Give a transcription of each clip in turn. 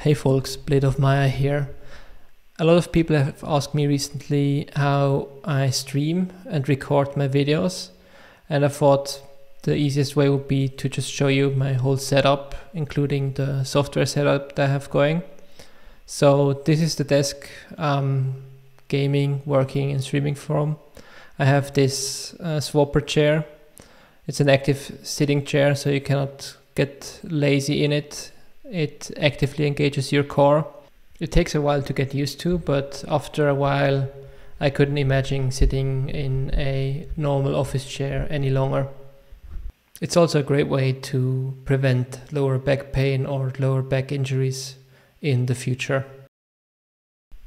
Hey folks, Blade of Maya here. A lot of people have asked me recently how I stream and record my videos, and I thought the easiest way would be to just show you my whole setup, including the software setup that I have going. So this is the desk gaming, working and streaming from. I have this swapper chair. It's an active sitting chair, so you cannot get lazy in it. It actively engages your core. It takes a while to get used to, but after a while I couldn't imagine sitting in a normal office chair any longer. It's also a great way to prevent lower back pain or lower back injuries in the future.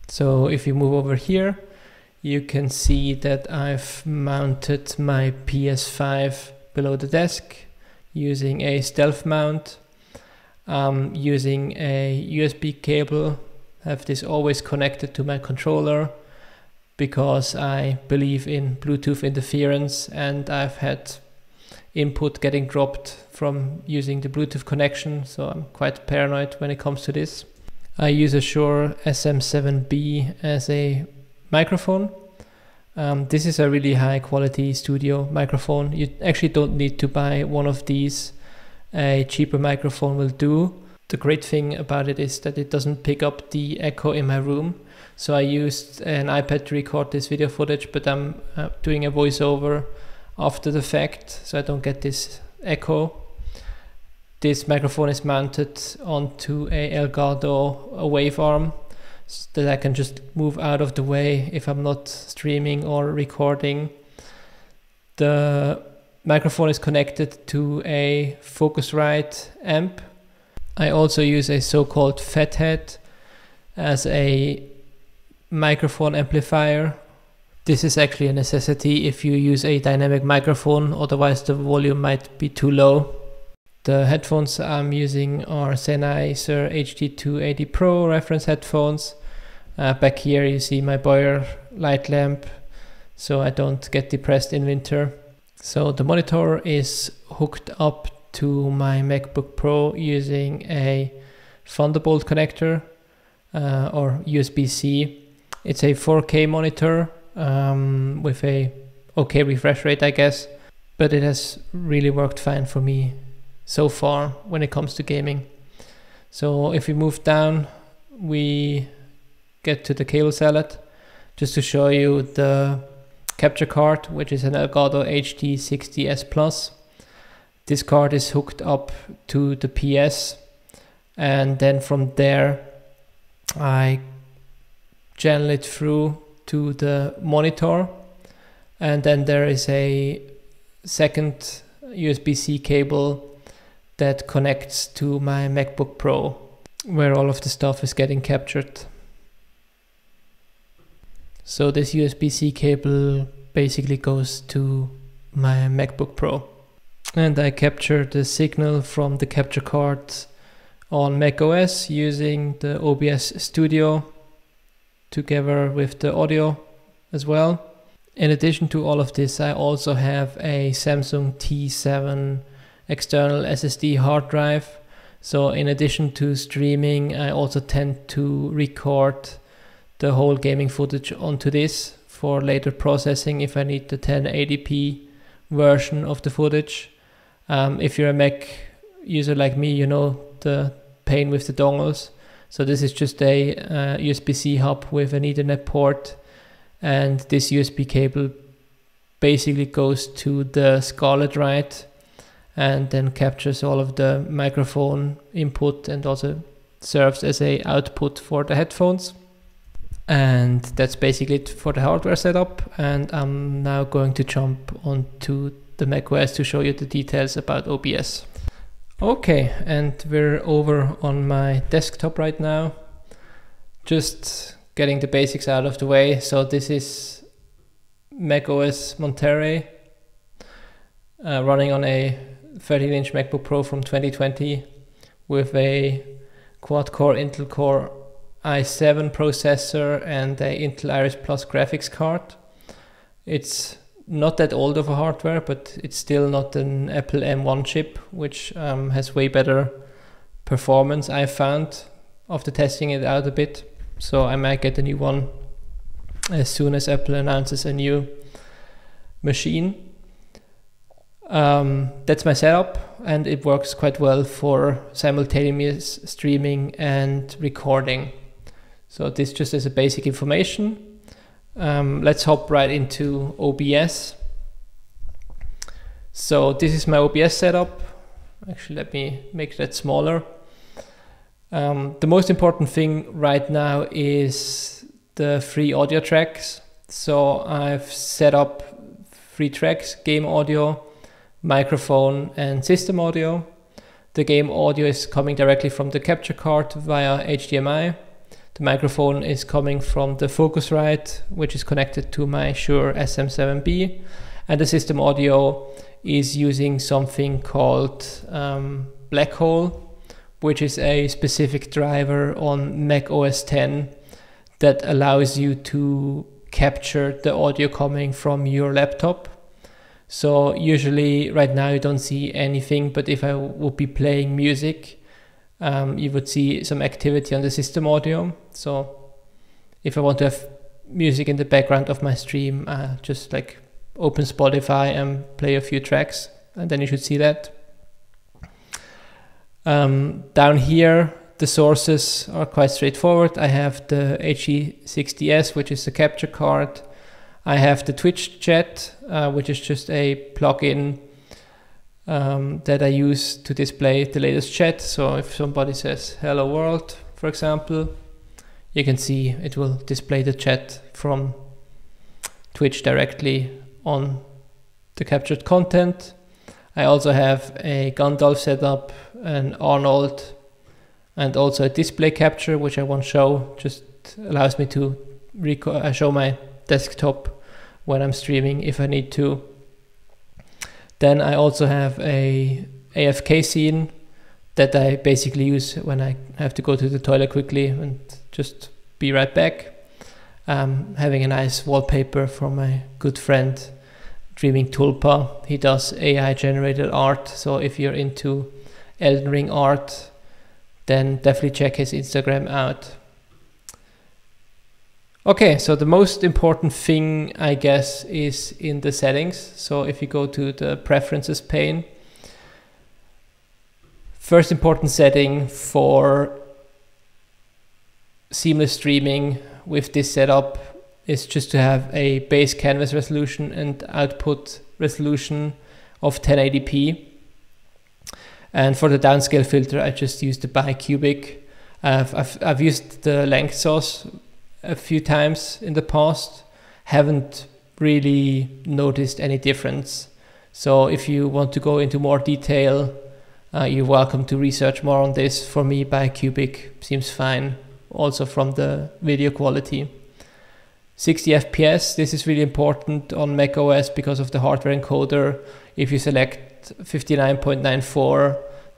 So if you move over here, you can see that I've mounted my PS5 below the desk using a stealth mount. Using a USB cable. I have this always connected to my controller because I believe in Bluetooth interference, and I've had input getting dropped from using the Bluetooth connection, so I'm quite paranoid when it comes to this. I use a Shure SM7B as a microphone. This is a really high quality studio microphone. You actually don't need to buy one of these. A cheaper microphone will do. The great thing about it is that it doesn't pick up the echo in my room. So I used an iPad to record this video footage, but I'm doing a voiceover after the fact, so I don't get this echo. This microphone is mounted onto a Elgato wave arm, so that I can just move out of the way if I'm not streaming or recording. The microphone is connected to a Focusrite amp. I also use a so-called fathead as a microphone amplifier. This is actually a necessity if you use a dynamic microphone, otherwise the volume might be too low. The headphones I'm using are Sennheiser HD280 Pro reference headphones. Back here you see my Boyer light lamp, so I don't get depressed in winter. So the monitor is hooked up to my MacBook Pro using a Thunderbolt connector or USB-C. It's a 4K monitor with a okay refresh rate, I guess, but it has really worked fine for me so far when it comes to gaming. So if we move down, we get to the cable salad. Just to show you the capture card, which is an Elgato HD60S Plus. This card is hooked up to the PS, and then from there I channel it through to the monitor, and then there is a second USB-C cable that connects to my MacBook Pro, where all of the stuff is getting captured. So this USB-C cable basically goes to my MacBook Pro. And I capture the signal from the capture card on macOS using the OBS Studio together with the audio as well. In addition to all of this, I also have a Samsung T7 external SSD hard drive. So in addition to streaming, I also tend to record the whole gaming footage onto this for later processing if I need the 1080p version of the footage. If you're a Mac user like me, you know the pain with the dongles. So this is just a USB-C hub with an Ethernet port, and this USB cable basically goes to the Scarlett Ride and then captures all of the microphone input and also serves as a output for the headphones. And that's basically it for the hardware setup, and I'm now going to jump onto the macOS to show you the details about OBS. Okay, and we're over on my desktop right now, just getting the basics out of the way. So this is macOS Monterey, running on a 13-inch MacBook Pro from 2020 with a quad-core Intel Core i7 processor and a Intel Iris Plus graphics card. It's not that old of a hardware, but it's still not an Apple M1 chip, which has way better performance, I found. after testing it out a bit. So I might get a new one as soon as Apple announces a new machine. That's my setup, and it works quite well for simultaneous streaming and recording. So this just as a basic information. Let's hop right into OBS. So this is my OBS setup. Actually, let me make that smaller. The most important thing right now is the 3 audio tracks. So I've set up 3 tracks: game audio, microphone, and system audio. The game audio is coming directly from the capture card via HDMI. The microphone is coming from the Focusrite, which is connected to my Shure SM7B. And the system audio is using something called Black Hole, which is a specific driver on Mac OS X that allows you to capture the audio coming from your laptop. So usually right now you don't see anything, but if I would be playing music, you would see some activity on the system audio. So if I want to have music in the background of my stream, just like open Spotify and play a few tracks, and then you should see that. Down here, the sources are quite straightforward. I have the HE60S, which is the capture card. I have the Twitch chat, which is just a plugin that I use to display the latest chat. So if somebody says hello world, for example, you can see it will display the chat from Twitch directly on the captured content. I also have a Gandalf setup, an Arnold, and also a display capture, which I won't show, just allows me to show my desktop when I'm streaming if I need to. Then I also have a AFK scene that I basically use when I have to go to the toilet quickly and just be right back. Having a nice wallpaper from my good friend Dreaming Tulpa. He does AI generated art, so if you're into Elden Ring art, then definitely check his Instagram out. Okay, so the most important thing, I guess, is in the settings. So if you go to the preferences pane, first important setting for seamless streaming with this setup is just to have a base canvas resolution and output resolution of 1080p. And for the downscale filter, I just used the bicubic. I've used the length source a few times in the past, haven't really noticed any difference. So if you want to go into more detail, you're welcome to research more on this. For me, bicubic seems fine, also from the video quality. 60 FPS, this is really important on macOS because of the hardware encoder. If you select 59.94,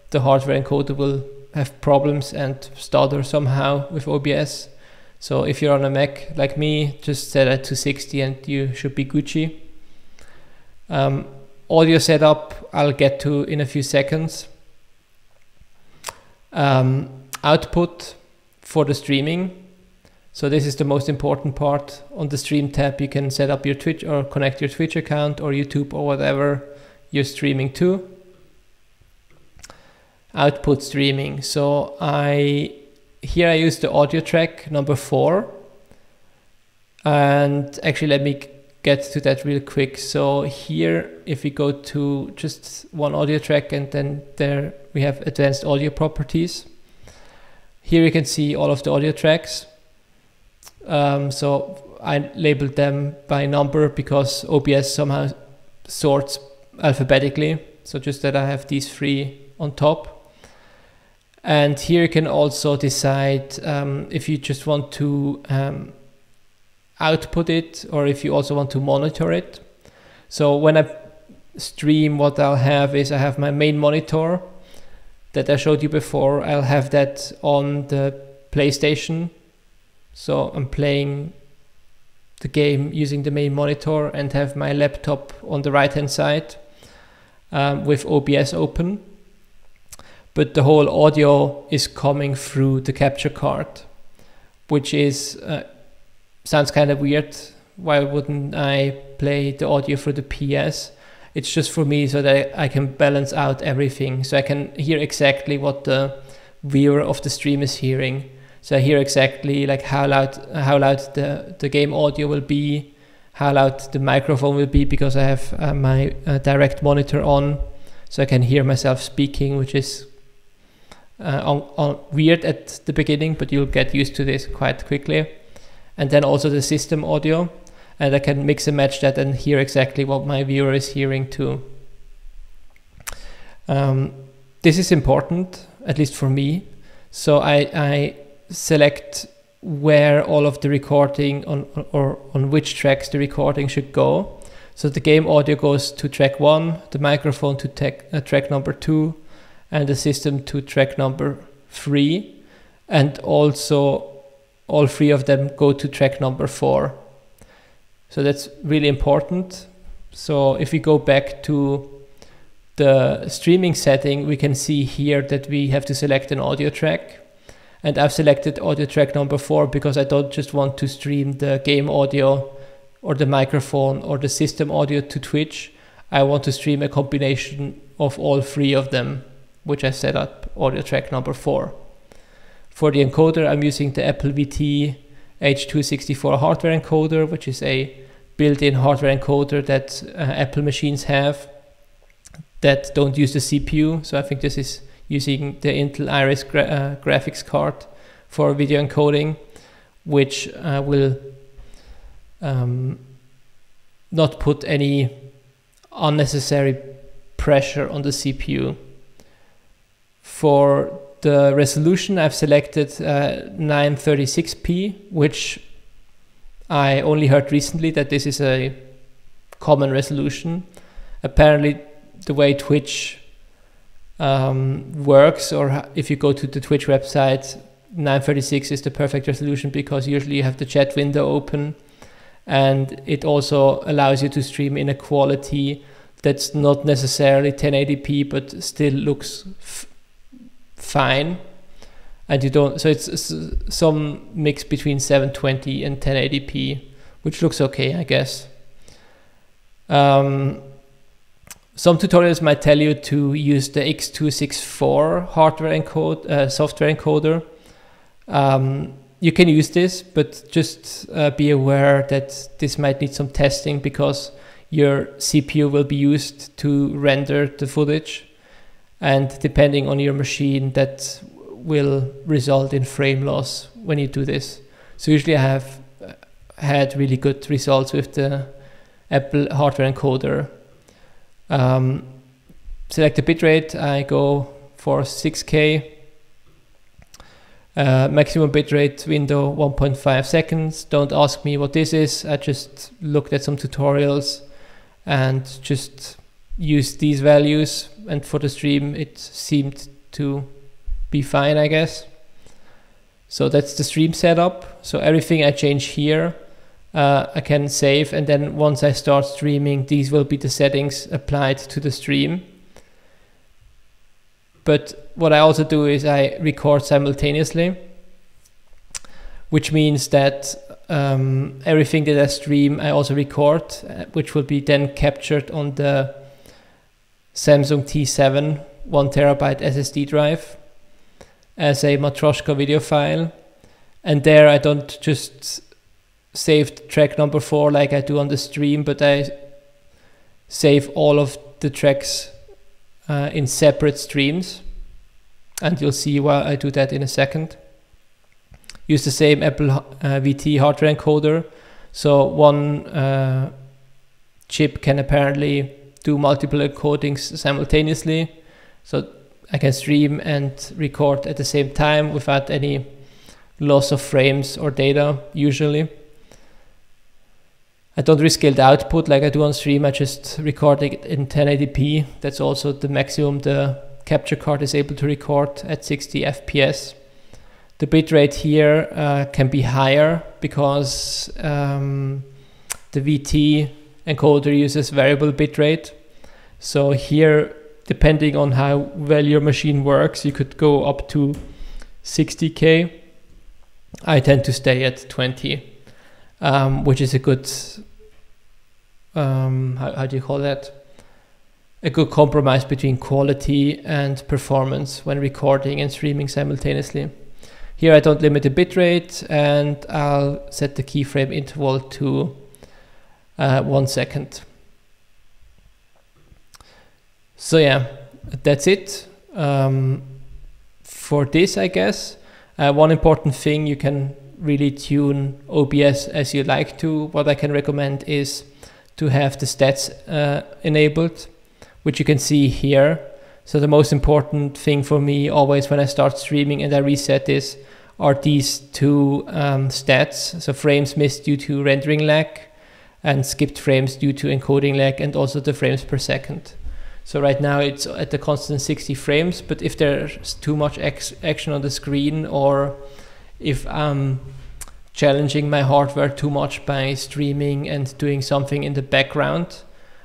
the hardware encoder will have problems and stutter somehow with OBS. So if you're on a Mac like me, just set it to 60 and you should be Gucci. Audio setup, I'll get to in a few seconds. Output for the streaming. So this is the most important part. On the stream tab, you can set up your Twitch or connect your Twitch account or YouTube or whatever you're streaming to. Output streaming. So here I use the audio track number 4. And actually let me get to that real quick. So here, if we go to just one audio track and then there we have advanced audio properties. Here you can see all of the audio tracks. So I labeled them by number because OBS somehow sorts alphabetically. So just that I have these 3 on top. And here you can also decide if you just want to output it or if you also want to monitor it. So when I stream, what I'll have is I have my main monitor that I showed you before. I'll have that on the PlayStation. So I'm playing the game using the main monitor and have my laptop on the right hand side with OBS open. but the whole audio is coming through the capture card, which is sounds kind of weird. Why wouldn't I play the audio through the PS? It's just for me so that I can balance out everything, so I can hear exactly what the viewer of the stream is hearing. So I hear exactly like how loud the game audio will be, how loud the microphone will be, because I have my direct monitor on, so I can hear myself speaking, which is weird at the beginning, but you'll get used to this quite quickly. And then also the system audio, and I can mix and match that and hear exactly what my viewer is hearing too. This is important, at least for me. So I select where all of the recording on which tracks the recording should go. So the game audio goes to track 1, the microphone to track number 2, and the system to track number 3. And also all 3 of them go to track number 4. So that's really important. So if we go back to the streaming setting, we can see here that we have to select an audio track. And I've selected audio track number 4 because I don't just want to stream the game audio or the microphone or the system audio to Twitch. I want to stream a combination of all 3 of them, which I set up audio track number 4. For the encoder, I'm using the Apple VT H264 hardware encoder, which is a built-in hardware encoder that Apple machines have that don't use the CPU. So I think this is using the Intel Iris graphics card for video encoding, which will not put any unnecessary pressure on the CPU. For the resolution, I've selected 936p, which I only heard recently that this is a common resolution. Apparently the way Twitch works, or if you go to the Twitch website, 936 is the perfect resolution because usually you have the chat window open, and it also allows you to stream in a quality that's not necessarily 1080p but still looks fine. And you don't, so it's some mix between 720 and 1080p, which looks okay, I guess. Some tutorials might tell you to use the X264 hardware software encoder. You can use this, but just be aware that this might need some testing because your CPU will be used to render the footage, and depending on your machine, that will result in frame loss when you do this. So usually I have had really good results with the Apple hardware encoder. Select the bitrate, I go for 6K. Maximum bitrate window 1.5 seconds. Don't ask me what this is. I just looked at some tutorials and just used these values, and for the stream it seemed to be fine, I guess. So that's the stream setup. So everything I change here I can save, and then once I start streaming, these will be the settings applied to the stream. But what I also do is I record simultaneously, which means that everything that I stream I also record, which will be then captured on the Samsung T7 1TB SSD drive as a Matroshka video file. And there I don't just save track number 4 like I do on the stream, but I save all of the tracks in separate streams, and you'll see why I do that in a second. Use the same Apple VT hardware encoder, so one chip can apparently do multiple encodings simultaneously, so I can stream and record at the same time without any loss of frames or data usually. I don't rescale the output like I do on stream, I just record it in 1080p. That's also the maximum the capture card is able to record at 60 FPS. The bitrate here can be higher because the VT encoder uses variable bitrate. So here depending on how well your machine works, you could go up to 60K. I tend to stay at 20, which is a good, how do you call that? A good compromise between quality and performance when recording and streaming simultaneously. Here I don't limit the bitrate, and I'll set the keyframe interval to 1 second. So yeah, that's it for this, I guess. One important thing, you can really tune OBS as you like to. What I can recommend is to have the stats enabled, which you can see here. So the most important thing for me always when I start streaming and I reset this are these two stats. So frames missed due to rendering lag and skipped frames due to encoding lag, and also the frames per second. So right now it's at the constant 60 frames, but if there's too much action on the screen, or if I'm challenging my hardware too much by streaming and doing something in the background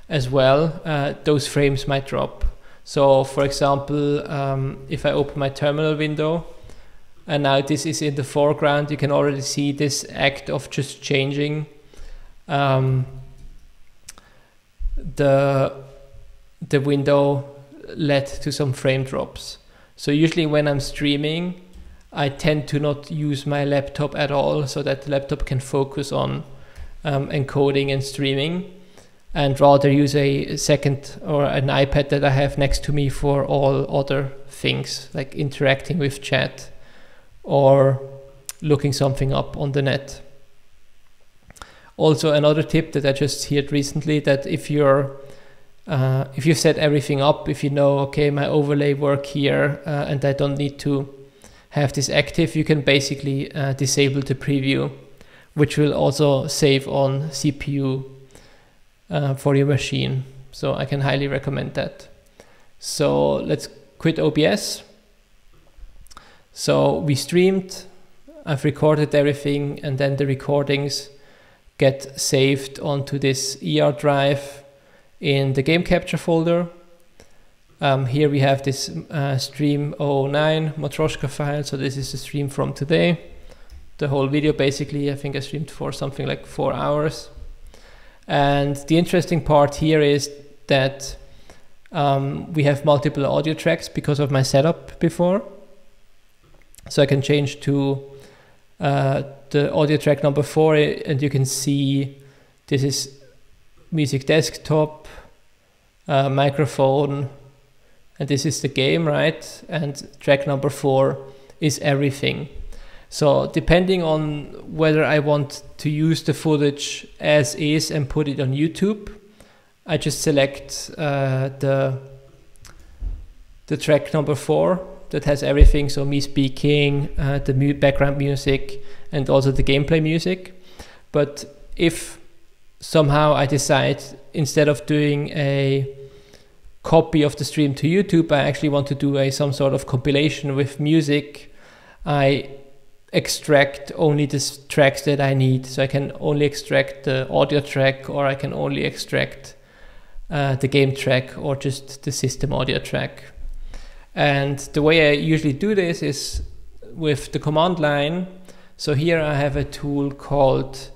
as well, those frames might drop. So for example, if I open my terminal window and now this is in the foreground, you can already see this act of just changing the window led to some frame drops. So usually when I'm streaming, I tend to not use my laptop at all, so that the laptop can focus on encoding and streaming, and rather use a second or an iPad that I have next to me for all other things, like interacting with chat or looking something up on the net. Also, another tip that I just heard recently, that if you set everything up, if you know, okay, my overlay work here and I don't need to have this active, you can basically disable the preview, which will also save on CPU for your machine. So I can highly recommend that. So let's quit OBS. So we streamed, I've recorded everything, and then the recordings get saved onto this ER drive in the game capture folder. Here we have this stream 09 Matryoshka file. So this is the stream from today. The whole video basically, I think I streamed for something like 4 hours. And the interesting part here is that we have multiple audio tracks because of my setup before. So I can change to the audio track number 4, and you can see this is music desktop, microphone, and this is the game, right? And track number 4 is everything. So depending on whether I want to use the footage as is and put it on YouTube, I just select the track number 4 that has everything. So me speaking, the background music, and also the gameplay music. But if somehow I decide, instead of doing a copy of the stream to YouTube, I actually want to do some sort of compilation with music, I extract only the tracks that I need. So I can only extract the audio track, or I can only extract the game track, or just the system audio track. And the way I usually do this is with the command line. So here I have a tool called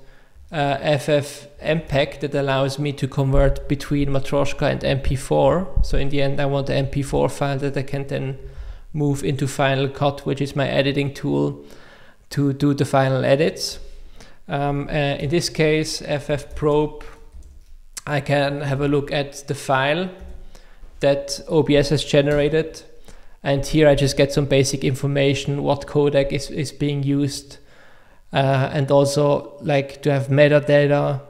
ffmpeg that allows me to convert between Matryoshka and MP4. So in the end I want the MP4 file that I can then move into Final Cut, which is my editing tool, to do the final edits. In this case, ffprobe, I can have a look at the file that OBS has generated. And here I just get some basic information, what codec is being used, and also like to have metadata,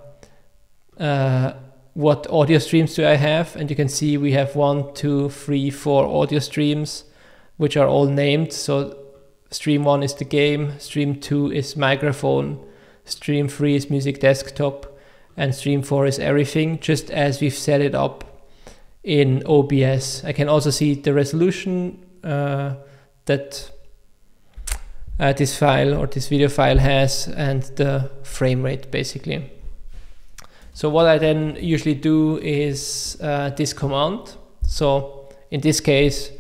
what audio streams do I have. And you can see we have 1, 2, 3, 4 audio streams, which are all named. So stream 1 is the game, stream 2 is microphone, stream 3 is music desktop, and stream 4 is everything, just as we've set it up in OBS. I can also see the resolution that this file or this video file has, and the frame rate basically. So what I then usually do is this command. So in this case,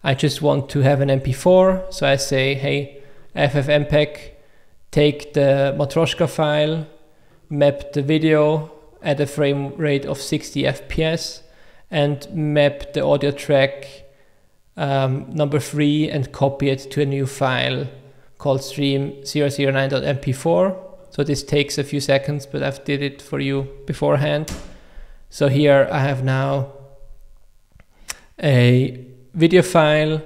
I just want to have an MP4. So I say, hey, ffmpeg, take the Matroshka file, map the video at a frame rate of 60 FPS, and map the audio track number 3 and copy it to a new file called stream009.mp4. So this takes a few seconds, but I've did it for you beforehand. So here I have now a video file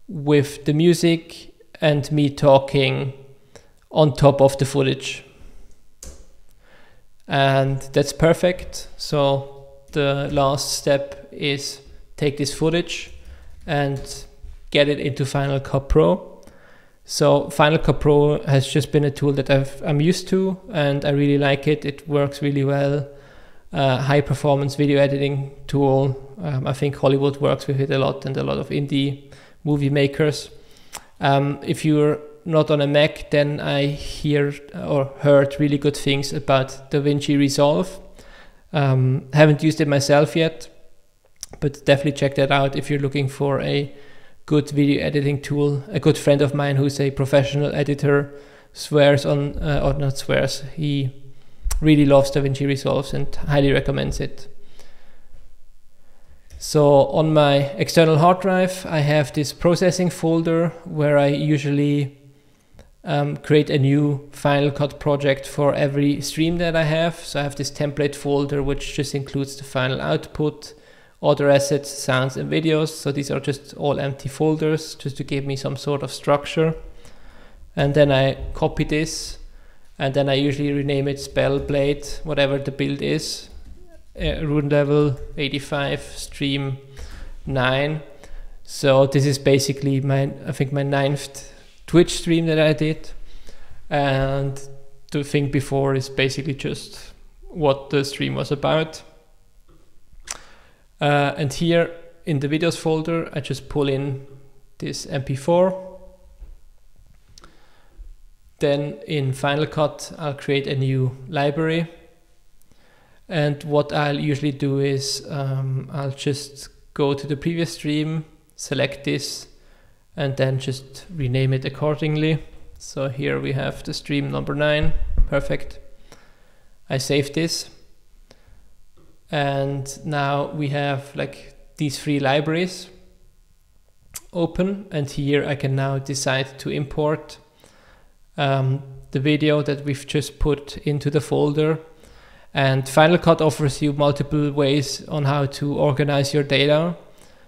with the music and me talking on top of the footage. And that's perfect. So the last step is take this footage and get it into Final Cut Pro. So Final Cut Pro has just been a tool that I'm used to, and I really like it. It works really well. High performance video editing tool. I think Hollywood works with it a lot, and a lot of indie movie makers. If you're not on a Mac, then I heard really good things about DaVinci Resolve. Haven't used it myself yet, but definitely check that out if you're looking for a good video editing tool. A good friend of mine who's a professional editor swears on, or not swears, he really loves DaVinci Resolve and highly recommends it. So on my external hard drive, I have this processing folder where I usually create a new Final Cut project for every stream that I have. So I have this template folder, which just includes the final output, other assets, sounds, and videos. So these are just all empty folders, just to give me some sort of structure. And then I copy this, and then I usually rename it Spellblade, whatever the build is. Rune level 85, stream 9. So this is basically I think my 9th Twitch stream that I did. And the thing before is basically just what the stream was about. And here in the videos folder, I just pull in this MP4. Then in Final Cut, I'll create a new library. And what I'll usually do is I'll just go to the previous stream, select this, and then just rename it accordingly. So here we have the stream number 9. Perfect. I save this. And now we have like these 3 libraries open, and here I can now decide to import the video that we've just put into the folder. And Final Cut offers you multiple ways on how to organize your data.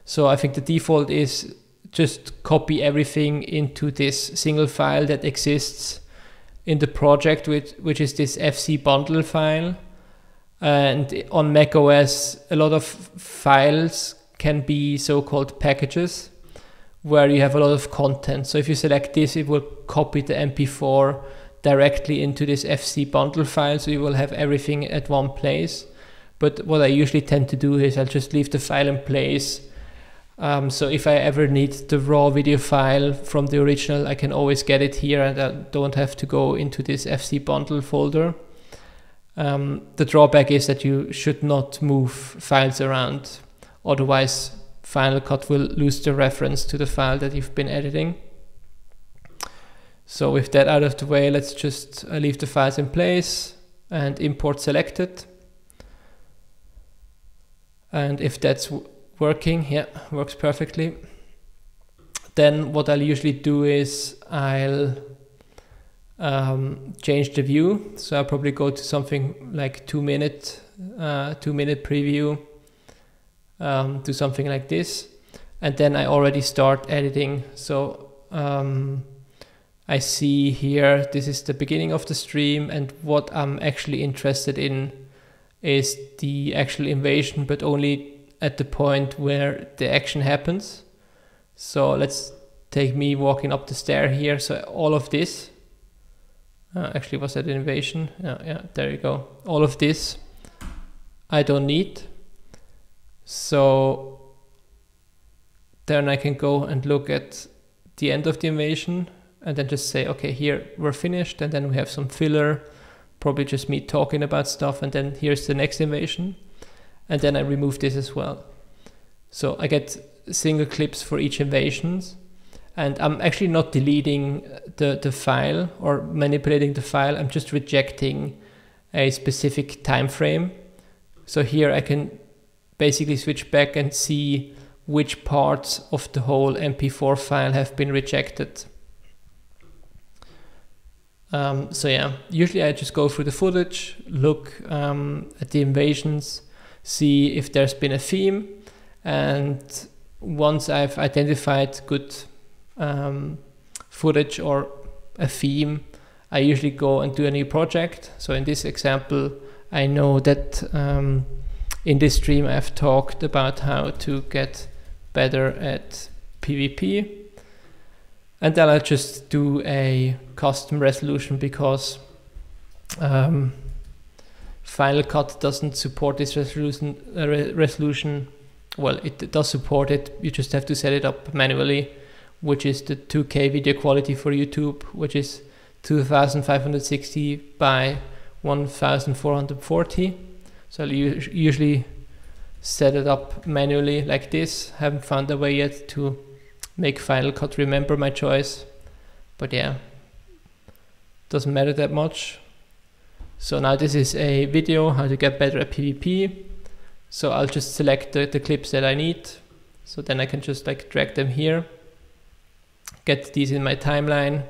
So I think the default is just copy everything into this single file that exists in the project, which is this FC bundle file. And on macOS, a lot of files can be so-called packages, where you have a lot of content. So if you select this, it will copy the MP4 directly into this FC bundle file, so you will have everything at one place. But what I usually tend to do is I'll just leave the file in place. So if I ever need the raw video file from the original, I can always get it here, and I don't have to go into this FC bundle folder. The drawback is that you should not move files around, otherwise Final Cut will lose the reference to the file that you've been editing. So with that out of the way, let's just leave the files in place and import selected. And if that's working, yeah, works perfectly. Then what I'll usually do is I'll change the view. So I'll probably go to something like 2-minute preview, do something like this. And then I already start editing. So I see here, this is the beginning of the stream, and what I'm actually interested in is the actual invasion, but only at the point where the action happens. So let's take me walking up the stair here. So all of this, actually was that an invasion? Yeah, there you go. All of this I don't need. So then I can go and look at the end of the invasion, and then just say, okay, here we're finished, and then we have some filler, probably just me talking about stuff, and then here's the next invasion, and then I remove this as well. So I get single clips for each invasions. And I'm actually not deleting the file or manipulating the file. I'm just rejecting a specific time frame. So here I can basically switch back and see which parts of the whole MP4 file have been rejected. So yeah, usually I just go through the footage, look at the invasions, see if there's been a theme, and once I've identified good footage or a theme, I usually go and do a new project. So in this example, I know that in this stream I've talked about how to get better at PvP, and then I'll just do a custom resolution because Final Cut doesn't support this resolution. Well, it does support it, you just have to set it up manually, which is the 2K video quality for YouTube, which is 2560 by 1440. So I'll usually set it up manually like this. Haven't found a way yet to make Final Cut remember my choice, but yeah, doesn't matter that much. So now this is a video how to get better at PvP. So I'll just select the clips that I need. So then I can just like drag them here, get these in my timeline,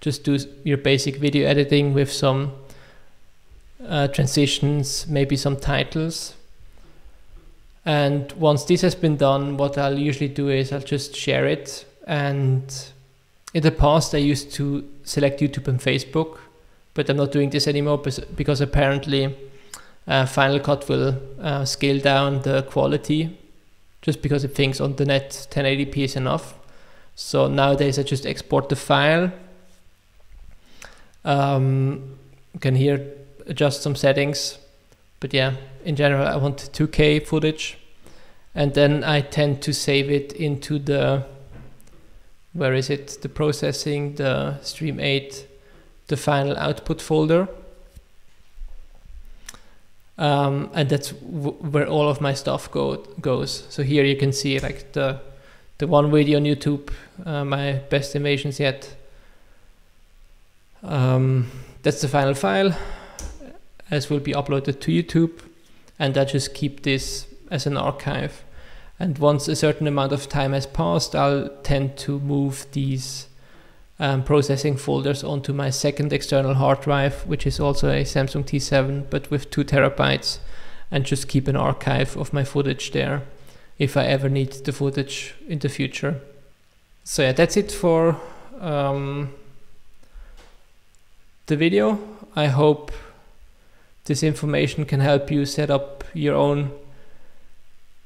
just do your basic video editing with some transitions, maybe some titles. And once this has been done, what I'll usually do is I'll just share it. And in the past I used to select YouTube and Facebook, but I'm not doing this anymore because apparently Final Cut will scale down the quality just because it thinks on the net 1080p is enough. So nowadays I just export the file. Can here adjust some settings, but yeah, in general I want 2K footage, and then I tend to save it into the, where is it, the processing, the stream 8, the final output folder, and that's where all of my stuff goes. So here you can see like the one video on YouTube, my best invasions yet. That's the final file, as will be uploaded to YouTube, and I just keep this as an archive. And once a certain amount of time has passed, I'll tend to move these processing folders onto my second external hard drive, which is also a Samsung T7 but with 2 terabytes, and just keep an archive of my footage there if I ever need the footage in the future. So yeah, that's it for the video. I hope this information can help you set up your own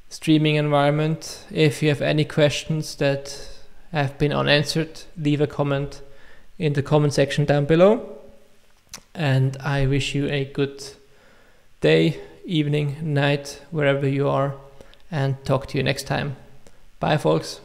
streaming environment. If you have any questions that have been unanswered, leave a comment in the comment section down below. And I wish you a good day, evening, night, wherever you are, and talk to you next time. Bye, folks.